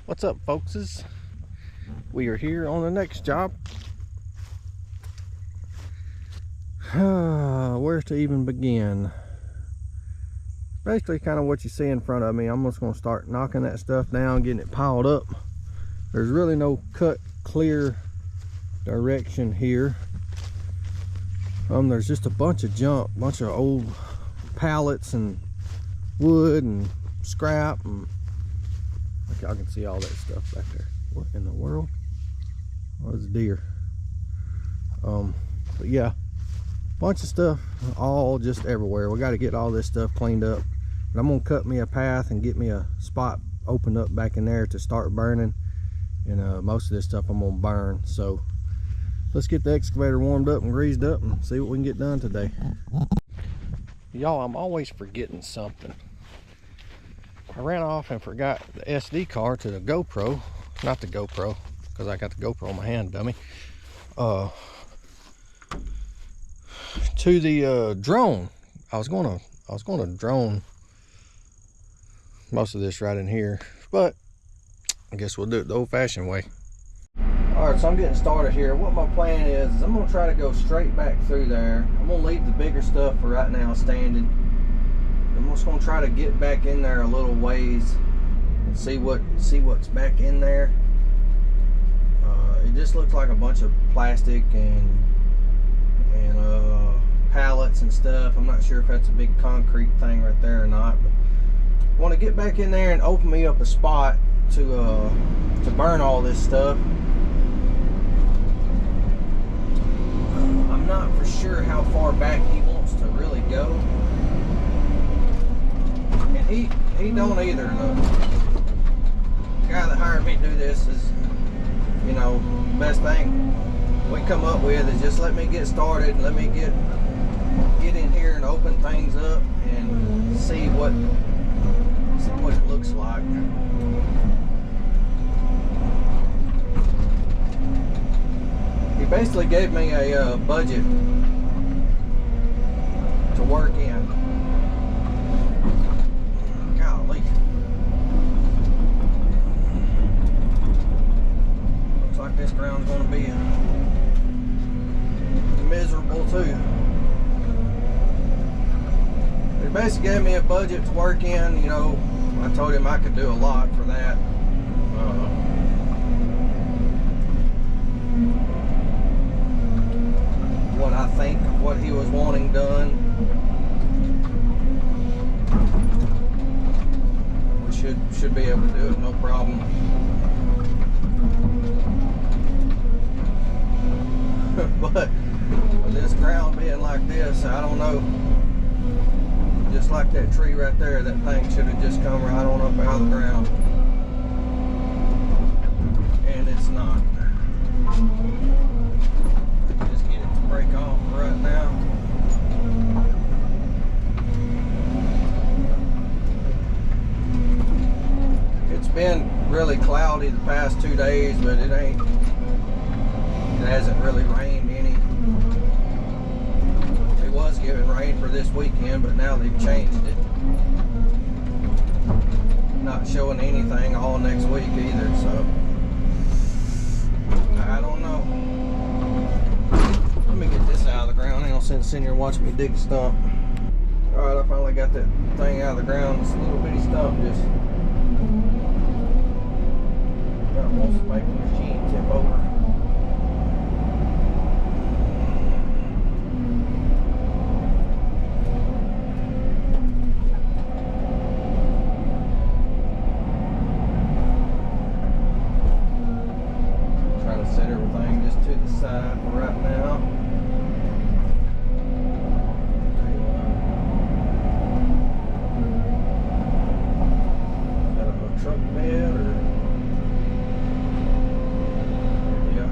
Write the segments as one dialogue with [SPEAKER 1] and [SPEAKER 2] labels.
[SPEAKER 1] What's up, folkses? We are here on the next job. Where to even begin? Basically kind of what you see in front of me. I'm just going to start knocking that stuff down, getting it piled up. There's really no cut clear direction here. There's just a bunch of junk, bunch of old pallets and wood and scrap, and y'all can see all that stuff back there. What in the world? Oh, it's a deer. But yeah, bunch of stuff all just everywhere. We got to get all this stuff cleaned up, but I'm gonna cut me a path and get me a spot opened up back in there to start burning, and most of this stuff I'm gonna burn. So let's get the excavator warmed up and greased up and see what we can get done today. Y'all, I'm always forgetting something. I ran off and forgot the SD card to the GoPro. Not the GoPro, because I got the GoPro on my hand, dummy. To the drone. I was gonna drone most of this right in here, but I guess we'll do it the old-fashioned way. Alright, so I'm getting started here. What my plan is I'm gonna try to go straight back through there. I'm gonna leave the bigger stuff for right now standing. I'm just gonna try to get back in there a little ways and see what's back in there. It just looks like a bunch of plastic and pallets and stuff. I'm not sure if that's a big concrete thing right there or not, but I want to get back in there and open me up a spot to burn all this stuff. I'm not for sure how far back he wants to really go. And he don't either. The guy that hired me to do this is, you know, the best thing we come up with is just let me get started, let me get in here and open things up and see what it looks like. He basically gave me a budget to work in. Golly. Looks like this ground's gonna be miserable too. He basically gave me a budget to work in. You know, I told him I could do a lot for that. What I think, what he was wanting done, we should be able to do it, no problem. But with this ground being like this, I don't know. Just like that tree right there, that thing should have just come right on up out of the ground. And it's not. Just get it to break off right now. It's been really cloudy the past 2 days, but it hasn't really rained any. It was giving rain for this weekend, but now they've changed it. Not showing anything all next week either, so I don't know. Let me get this out of the ground. Ain't no sense sitting here watching me dig a stump. Alright, I finally got that thing out of the ground. This little bitty stump just wants to make the machine tip over. Set everything just to the side for right now. Got a truck bed or yeah.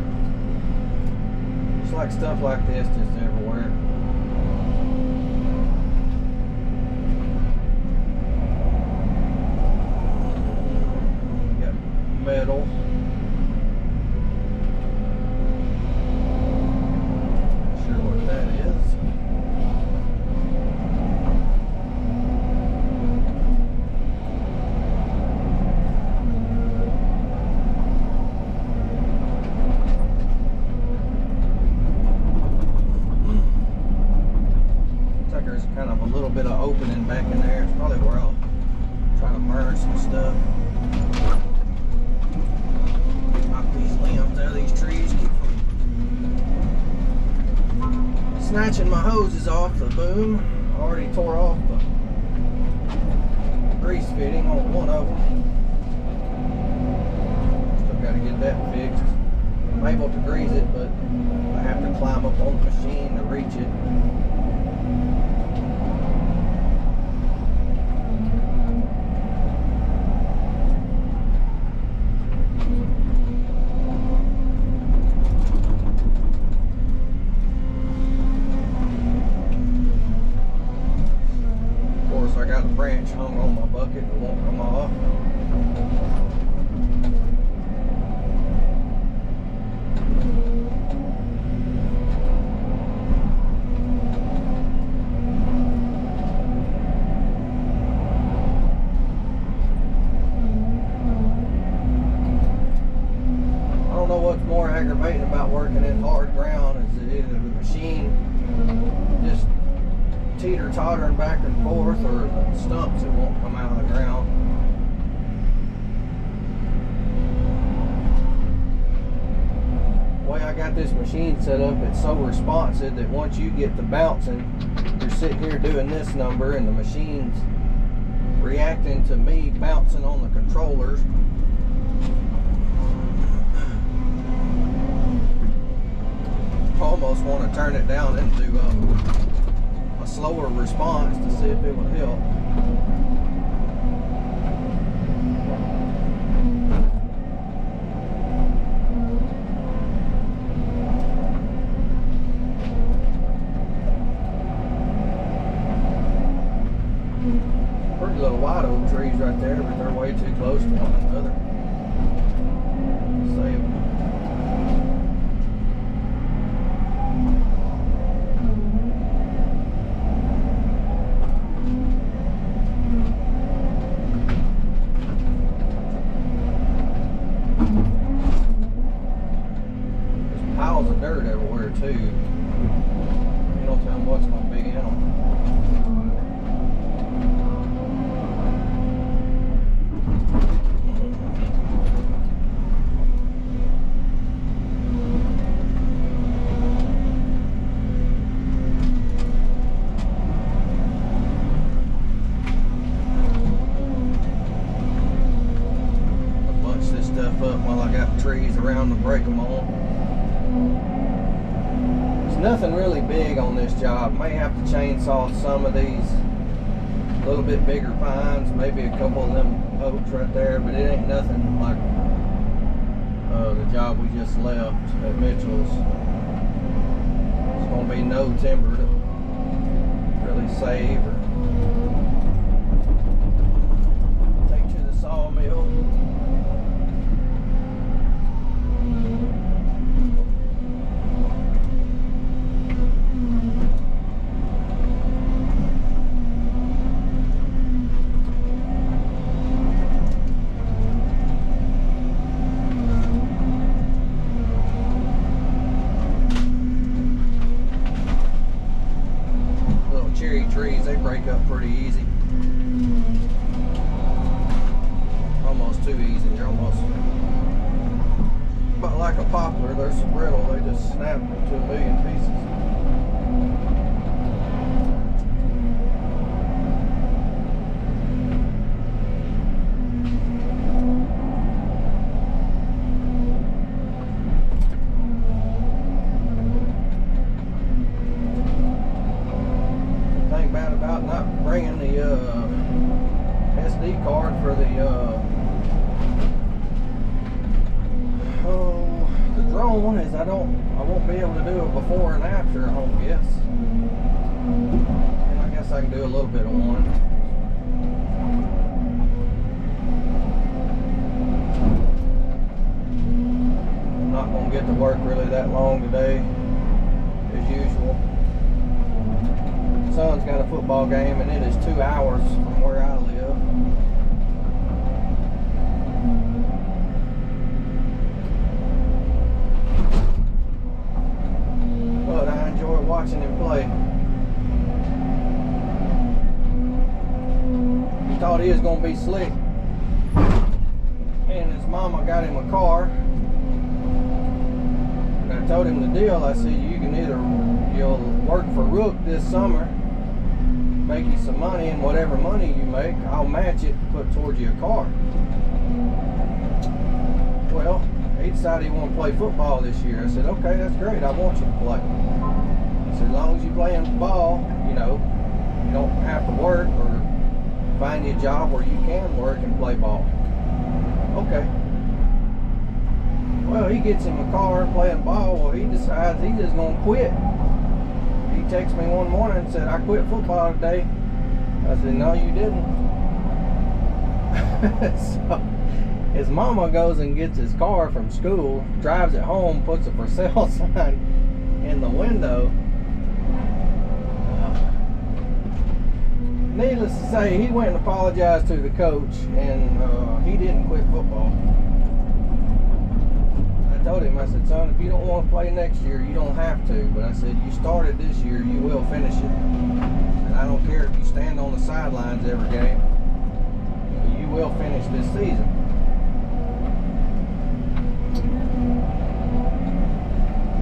[SPEAKER 1] It's like stuff like this just everywhere. Got metal. boom. I already tore off the grease fitting on one of them. Still got to get that fixed. I'm able to grease it, but I have to climb up on the machine to reach it. I got a branch hung on my bucket that won't come off. I don't know what's more aggravating about working in hard ground, is that either the machine just teeter-tottering back and forth, or the stumps that won't come out of the ground. The way I got this machine set up, it's so responsive that once you get to bouncing, you're sitting here doing this number and the machine's reacting to me bouncing on the controllers. I almost want to turn it down into a slower response to see if it would help. Pretty little white oak trees right there, but they're way too close to one another. Save them. Piles of dirt everywhere too. You don't tell them what's going to be in them. I'll bunch this stuff up while I got trees around to break them on. Nothing really big on this job. May have to chainsaw some of these little bit bigger pines, maybe a couple of them oaks right there, but it ain't nothing like the job we just left at Mitchell's. There's going to be no timber to really save or take to the sawmill. Trees, they break up pretty easy. Almost too easy. They're almost about like a poplar. They're so brittle, they just snap into a million pieces. About not bringing the SD card for the drone is I won't be able to do it before and after, I don't guess. And I guess I can do a little bit of one. I'm not going to get to work really that long today, as usual. Son's got a football game and it is 2 hours from where I live. But I enjoy watching him play. He thought he was going to be slick, and his mama got him a car. And I told him the deal. I said, you can either you'll work for Rook this summer make you some money, and whatever money you make, I'll match it and put towards you a car. Well, he decided he wanted to play football this year. I said, okay, that's great. I want you to play. I said, as long as you're playing ball, you know, you don't have to work, or find you a job where you can work and play ball. Okay. Well, he gets in the car playing ball. Well, he decides he's just going to quit. He texted me one morning and said, I quit football today. I said, no, you didn't. So his mama goes and gets his car from school, drives it home, puts a for sale sign in the window. Needless to say, he went and apologized to the coach, and he didn't quit football. I told him, I said, son, if you don't want to play next year, you don't have to. But I said, you started this year, you will finish it. And I don't care if you stand on the sidelines every game, you will finish this season.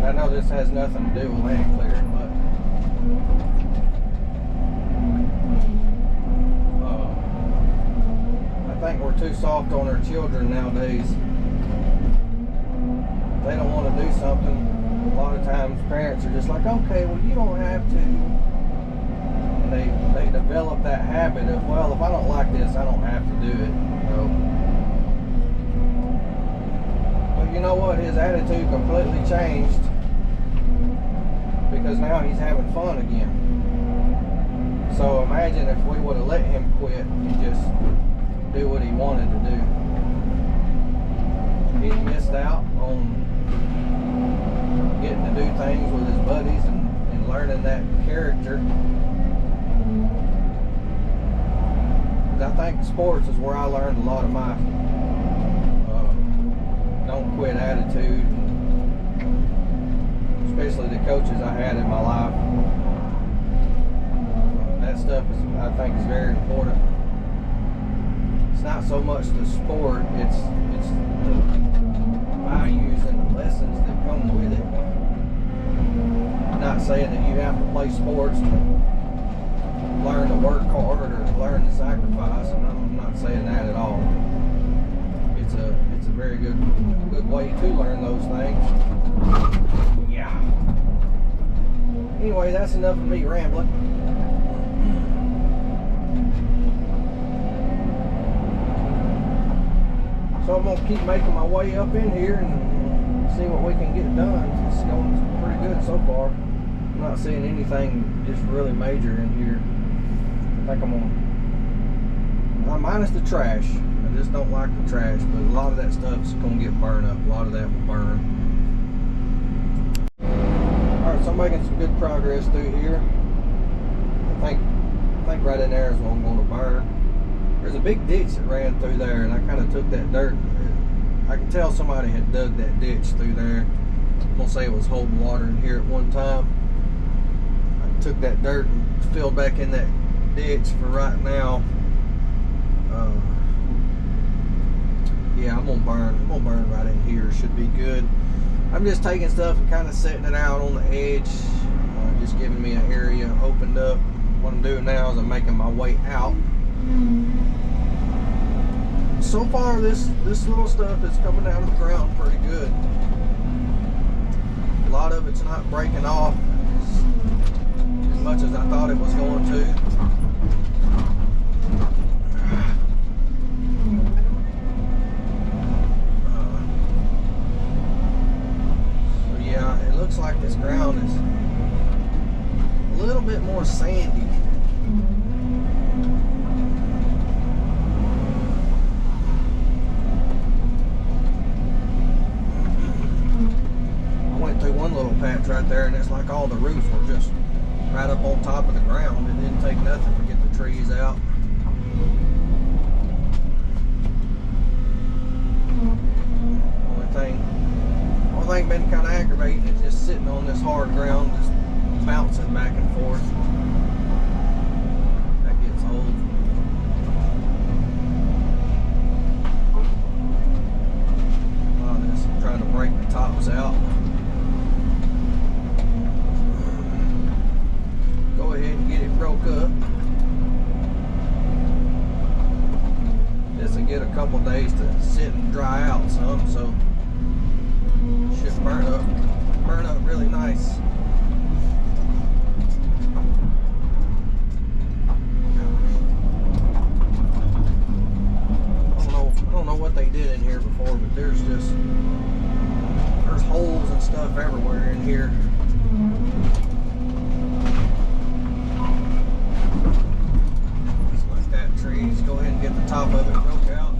[SPEAKER 1] I know this has nothing to do with land clearing, but I think we're too soft on our children nowadays. They don't want to do something. A lot of times parents are just like, okay, well, you don't have to. And they develop that habit of, well, if I don't like this, I don't have to do it. So, but you know what? His attitude completely changed, because now he's having fun again. So imagine if we would have let him quit and just do what he wanted to do. He missed out on getting to do things with his buddies and learning that character. I think sports is where I learned a lot of my don't quit attitude, especially the coaches I had in my life. That stuff is, I think, is very important. It's not so much the sport, it's the values and the lessons that come with it. I'm not saying that you have to play sports to learn to work hard or learn to sacrifice, and I'm not saying that at all. It's a very good way to learn those things. Yeah. Anyway, that's enough of me rambling. So I'm gonna keep making my way up in here and see what we can get done. It's going pretty good so far. I'm not seeing anything just really major in here. I think I'm gonna, minus the trash. I just don't like the trash, but a lot of that stuff's gonna get burned up. A lot of that will burn. Alright, so I'm making some good progress through here. I think right in there is what I'm gonna burn. There's a big ditch that ran through there, and I kind of took that dirt. I can tell somebody had dug that ditch through there. I'm gonna say it was holding water in here at one time. I took that dirt and filled back in that ditch for right now. Yeah, I'm gonna burn right in here. Should be good. I'm just taking stuff and kind of setting it out on the edge, just giving me an area opened up. What I'm doing now is I'm making my way out. So far, this little stuff is coming out of the ground pretty good. A lot of it's not breaking off as much as I thought it was going to. So yeah, it looks like this ground is a little bit more sandy. One little patch right there, and it's like all the roots were just right up on top of the ground. It didn't take nothing to get the trees out. Only thing been kind of aggravating is just sitting on this hard ground, just bouncing back and forth. That gets old. A lot of this, I'm trying to break the tops out. Go ahead and get it broke up. some, so should burn up really nice. I don't know what they did in here before, but there's holes and stuff everywhere in here. Just like that tree. Just go ahead and get the top of it broke out.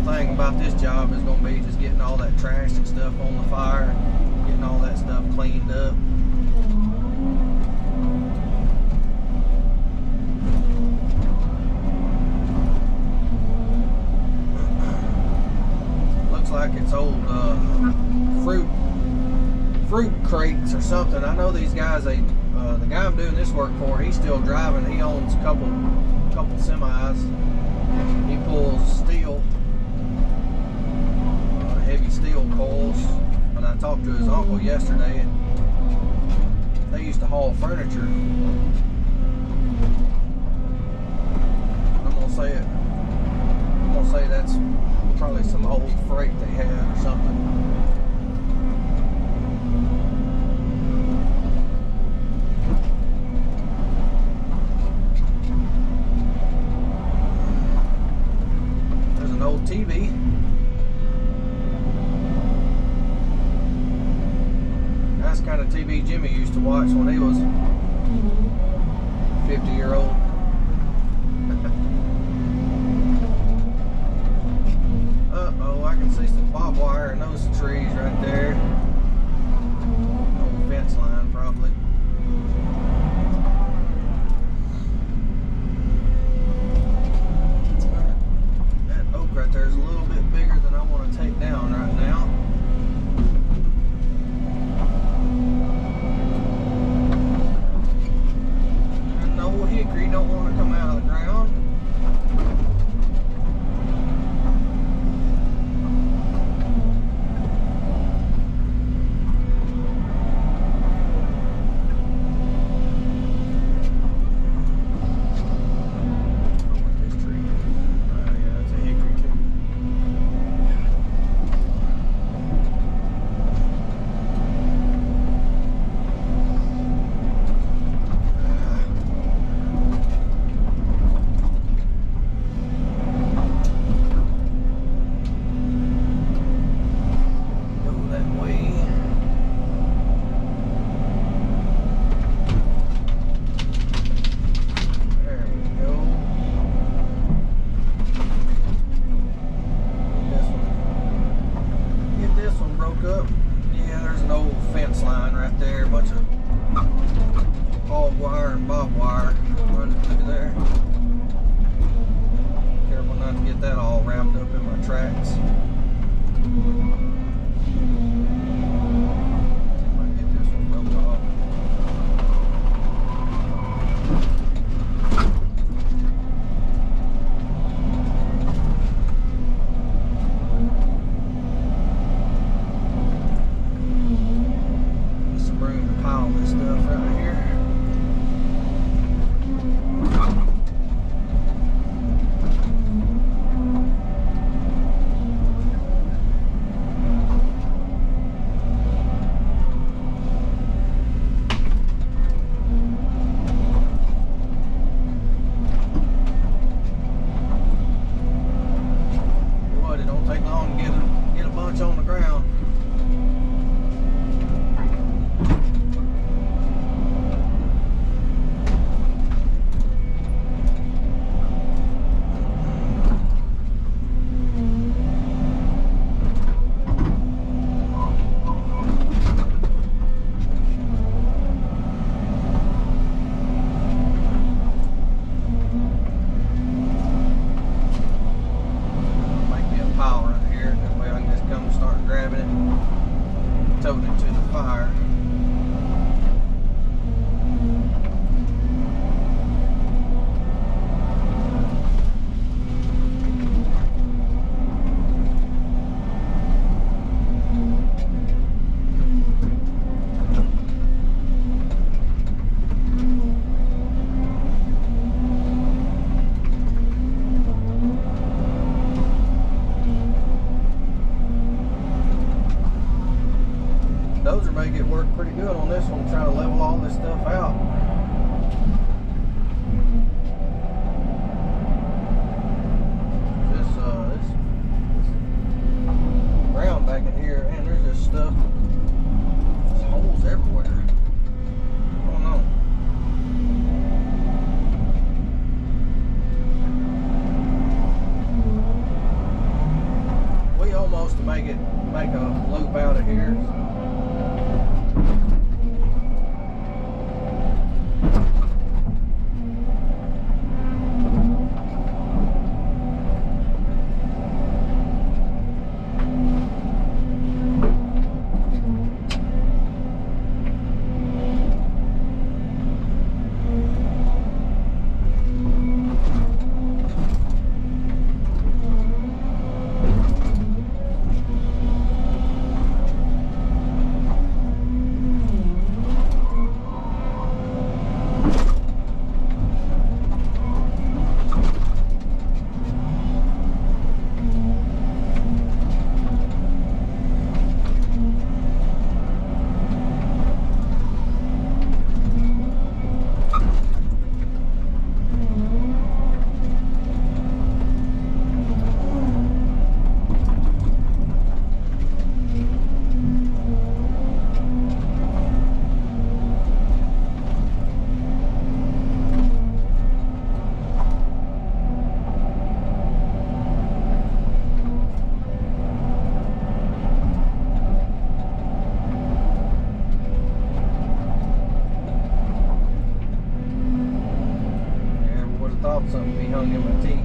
[SPEAKER 1] Thing about this job is going to be just getting all that trash and stuff on the fire, getting all that stuff cleaned up. Looks like it's old fruit crates or something. I know these guys. The guy I'm doing this work for, he's still driving. He owns a couple semis. He pulls steel. Heavy steel coils, but I talked to his uncle yesterday and they used to haul furniture. I'm gonna say that's probably some old freight they had or something. There's an old TV. That's the kind of TV Jimmy used to watch when he was 50-year-old. Uh-oh, I can see some barbed wire in those trees right there. Old fence line, probably. That oak right there is a little bit bigger than I want to take down right now. Hickory don't want to come out of the ground. on the ground. doing on this one, trying to level all this stuff out. This ground back in here, and there's just stuff. There's holes everywhere. I don't know. We almost make a loop out of here. Something be hung in my teeth.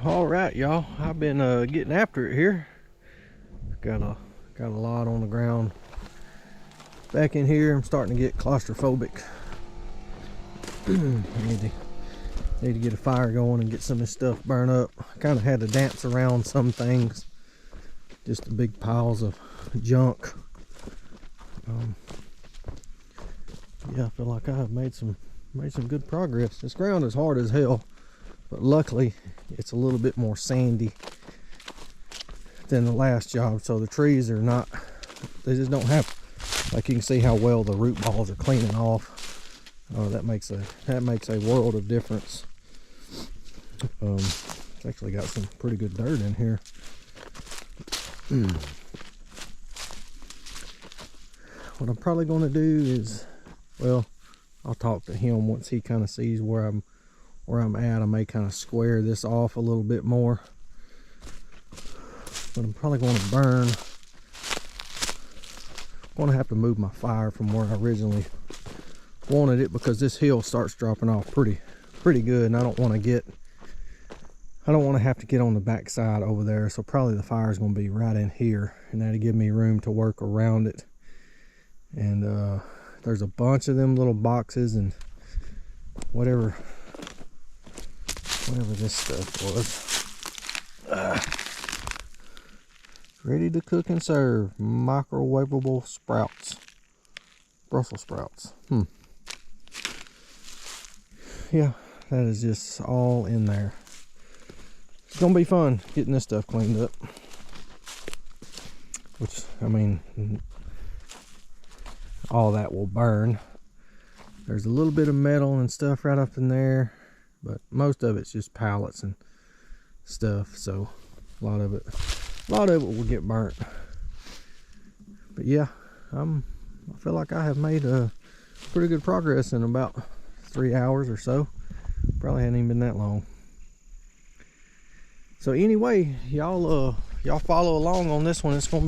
[SPEAKER 1] Alright y'all, I've been getting after it here. Got a lot on the ground back in here. I'm starting to get claustrophobic. need to get a fire going and get some of this stuff burned up. I kind of had to dance around some things, just the big piles of junk. Yeah, I feel like I've made some good progress. This ground is hard as hell, but luckily it's a little bit more sandy than the last job, so the trees are not, they just don't have, like you can see how well the root balls are cleaning off. That makes a world of difference. It's actually got some pretty good dirt in here. What I'm probably going to do is, well, I'll talk to him once he kind of sees where I'm at. I may kind of square this off a little bit more, but I'm probably going to burn. I'm going to have to move my fire from where I originally wanted it, because this hill starts dropping off pretty good, and I don't want to have to get on the back side over there. So probably the fire is going to be right in here, and that'll give me room to work around it. And there's a bunch of them little boxes and whatever this stuff was. Ready to cook and serve microwavable sprouts, Brussels sprouts. Yeah, that is just all in there. It's gonna be fun getting this stuff cleaned up, which, I mean, all that will burn. There's a little bit of metal and stuff right up in there, but most of it's just pallets and stuff, so a lot of it will get burnt. But yeah, I feel like I have made a pretty good progress in about 3 hours or so. Probably hadn't even been that long. So anyway, y'all follow along on this one. It's gonna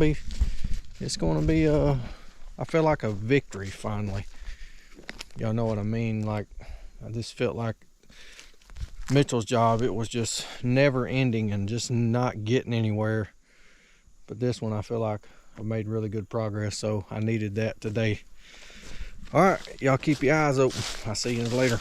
[SPEAKER 1] be I feel like a victory finally. Y'all know what I mean. Like, I just felt like Mitchell's job, it was just never ending and just not getting anywhere. But this one, I feel like I made really good progress, so I needed that today. All right, y'all keep your eyes open. I'll see you later.